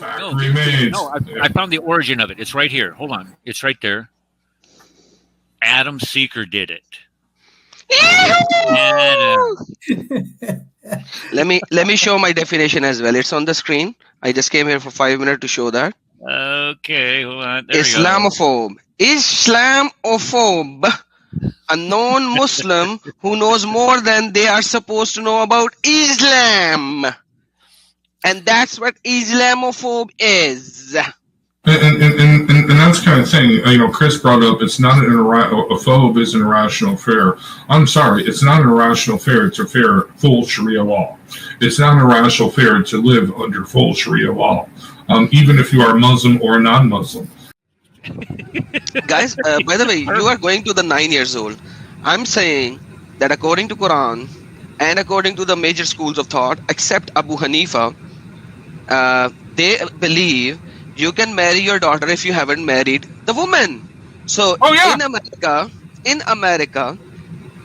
Fact No, remains. no. I found the origin of it. It's right here. Hold on. It's right there. Adam Seeker did it. Adam. Let me show my definition as well. It's on the screen. I just came here for 5 minutes to show that. Okay, hold on. There Islamophobe. Islamophobe. A non-Muslim who knows more than they are supposed to know about Islam. And that's what Islamophobe is. And that's the kind of thing, you know, Chris brought up, it's not a phobe is an irrational fear. I'm sorry, it's not an irrational fear to fear full Sharia law. It's not an irrational fear to live under full Sharia law, even if you are Muslim or non-Muslim. Guys, by the way, you are going to the 9 years old. I'm saying that according to Quran and according to the major schools of thought, except Abu Hanifa, they believe you can marry your daughter if you haven't married the woman. So in America,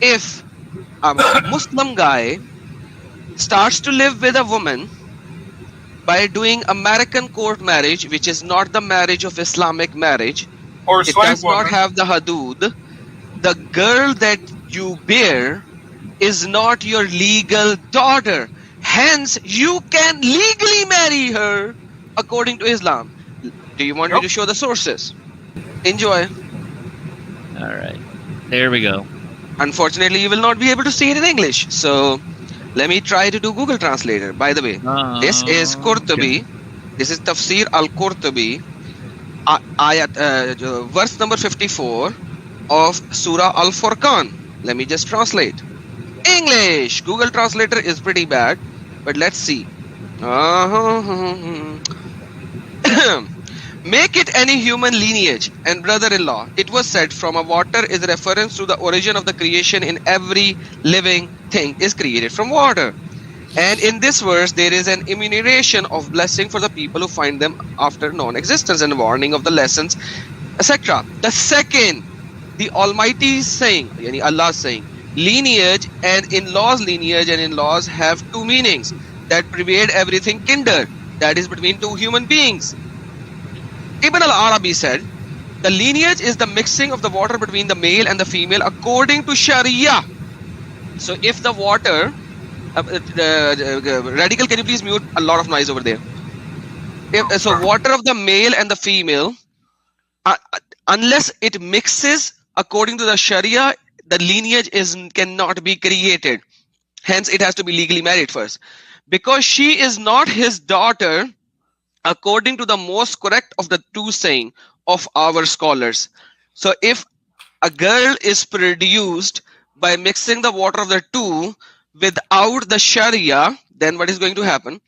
if a Muslim guy starts to live with a woman by doing American court marriage, which is not the marriage of Islamic marriage, Or it slave does not woman. have the hudud, the girl that you bear is not your legal daughter. Hence, you can legally marry her according to Islam. Do you want me to show the sources? Enjoy. All right. There we go. Unfortunately, you will not be able to see it in English. So, let me try to do Google Translator. By the way, this is Qurtubi. This is Tafsir al-Qurtubi. Verse number 54 of Surah Al-Furqan. Let me just translate. English. Google Translator is pretty bad, but let's see. Make it any human lineage and brother-in-law. It was said from a water is a reference to the origin of the creation in every living thing is created from water. And in this verse, there is an enumeration of blessing for the people who find them after non-existence and warning of the lessons, etc. The second, the Almighty is saying, yani Allah is saying, lineage and in-laws, lineage and in-laws have two meanings that pervade everything kindred, that is between two human beings. Ibn al-Arabi said, the lineage is the mixing of the water between the male and the female according to Sharia. So if the water, Radical, can you please mute a lot of noise over there? So water of the male and the female, unless it mixes according to the Sharia, the lineage cannot be created. Hence, it has to be legally married first. Because she is not his daughter, according to the most correct of the two saying of our scholars. So if a girl is produced by mixing the water of the two without the Sharia, then what is going to happen?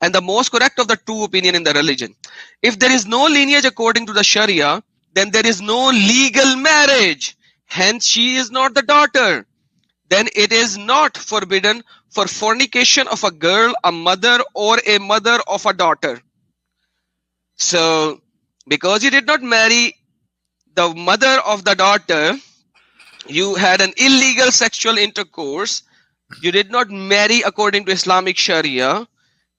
And the most correct of the two opinion in the religion. If there is no lineage according to the Sharia, then there is no legal marriage. Hence, she is not the daughter. Then it is not forbidden for fornication of a girl, a mother, or a mother of a daughter. So, because you did not marry the mother of the daughter, you had an illegal sexual intercourse. You did not marry according to Islamic Sharia.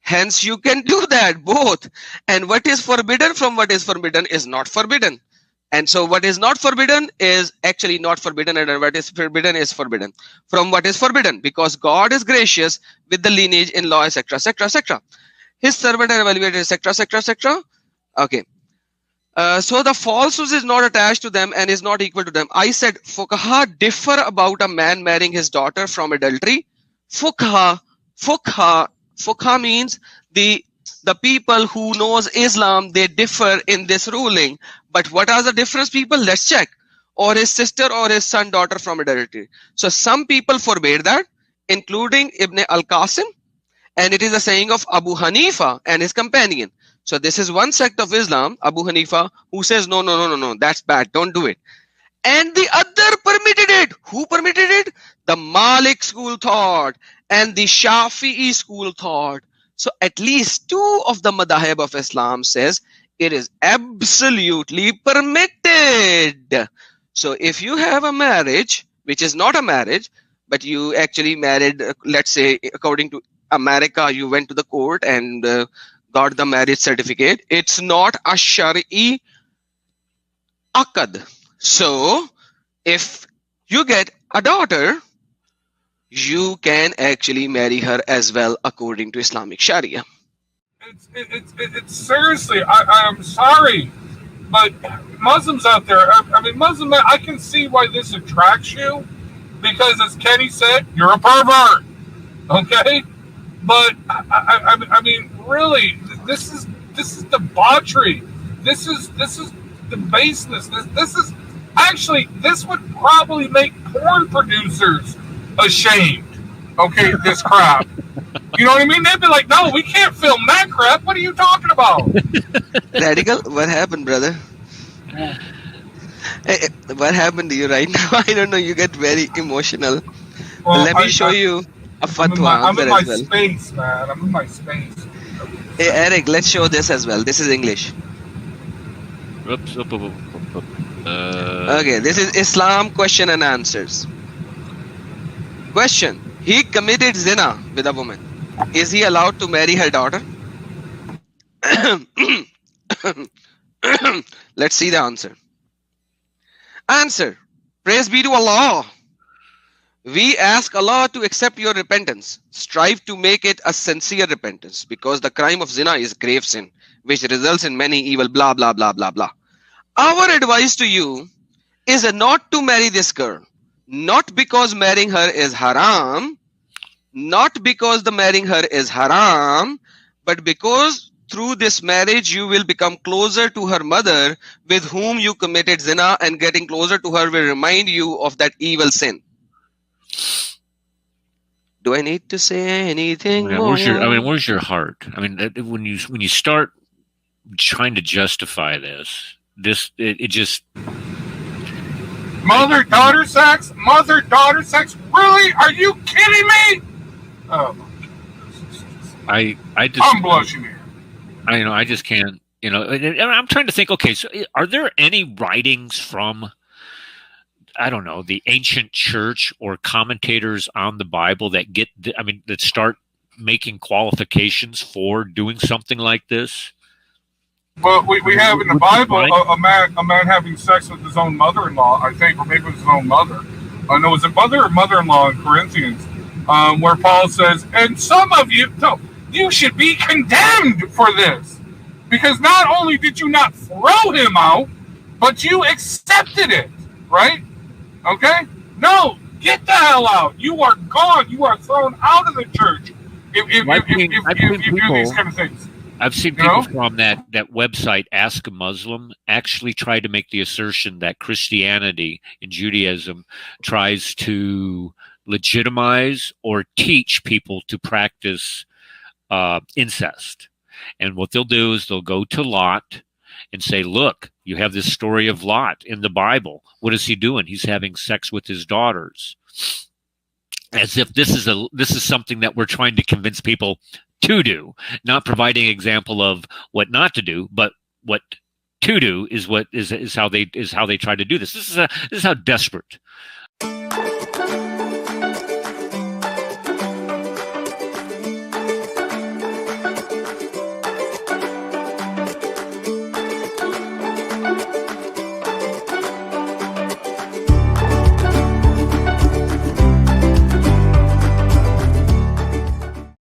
Hence, you can do that both. And what is forbidden from what is forbidden is not forbidden. And so what is not forbidden is actually not forbidden, and what is forbidden is forbidden from what is forbidden, because God is gracious with the lineage in law, etc., etc., etc. His servant are evaluated, etc., etc., etc. Okay. So the falsehood is not attached to them and is not equal to them. I said fuqaha differ about a man marrying his daughter from adultery. Fuqaha means the people who knows Islam, they differ in this ruling. But what are the difference, people? Let's check. Or his sister or his son, daughter from adultery. So some people forbade that, including Ibn al-Qasim. And it is a saying of Abu Hanifa and his companion. So this is one sect of Islam, Abu Hanifa, who says, no, that's bad, don't do it. And the other permitted it. Who permitted it? The Malik school thought and the Shafi'i school thought. So at least two of the madhahib of Islam says it is absolutely permitted. So if you have a marriage, which is not a marriage, but you actually married, let's say, according to America, you went to the court and got the marriage certificate. It's not a Shari Akad. So if you get a daughter, you can actually marry her as well according to Islamic Sharia. It's seriously, I'm sorry, but Muslims out there, I mean, Muslim, I can see why this attracts you, because as Kenny said, you're a pervert, okay? But I mean, really, this is debauchery. This is the baseness. This is actually, this would probably make porn producers ashamed. Okay, this crap. You know what I mean? They'd be like, no, we can't film that crap. What are you talking about? Radical, what happened, brother? What happened to you right now? I don't know. You get very emotional. Well, Let me show you a fatwa I'm in my as well. space, man. I'm in my space. Hey, Eric, let's show this as well. This is English. Oops, Okay, this is Islam question and answers. Question: he committed zina with a woman. Is he allowed to marry her daughter? Let's see the answer. Answer: praise be to Allah. We ask Allah to accept your repentance. Strive to make it a sincere repentance, because the crime of zina is grave sin, which results in many evil, blah, blah, blah, blah, blah. Our advice to you is not to marry this girl, not because marrying her is haram, not because the marrying her is haram, but because through this marriage you will become closer to her mother with whom you committed zina, and getting closer to her will remind you of that evil sin. Do I need to say anything more? Where's your heart? I mean, when you start trying to justify this, it just Mother-daughter sex? Mother-daughter sex? Really? Are you kidding me? Oh, I just I'm blushing here. I just can't. And I'm trying to think. Okay, so are there any writings from, I don't know, the ancient church or commentators on the Bible that that start making qualifications for doing something like this? But we have in the Bible a man having sex with his own mother-in-law, I think, or maybe with his own mother. No, was it mother or mother-in-law in Corinthians, where Paul says, and some of you, no, you should be condemned for this, because not only did you not throw him out, but you accepted it, right? Okay? No, get the hell out. You are gone. You are thrown out of the church if you do these kind of things. I've seen people from that website, Ask a Muslim, actually try to make the assertion that Christianity and Judaism tries to legitimize or teach people to practice incest. And what they'll do is they'll go to Lot and say, look, you have this story of Lot in the Bible. What is he doing? He's having sex with his daughters. As if this is something that we're trying to convince people to do, not providing an example of what not to do, but what to do is how they try to do this. This is how desperate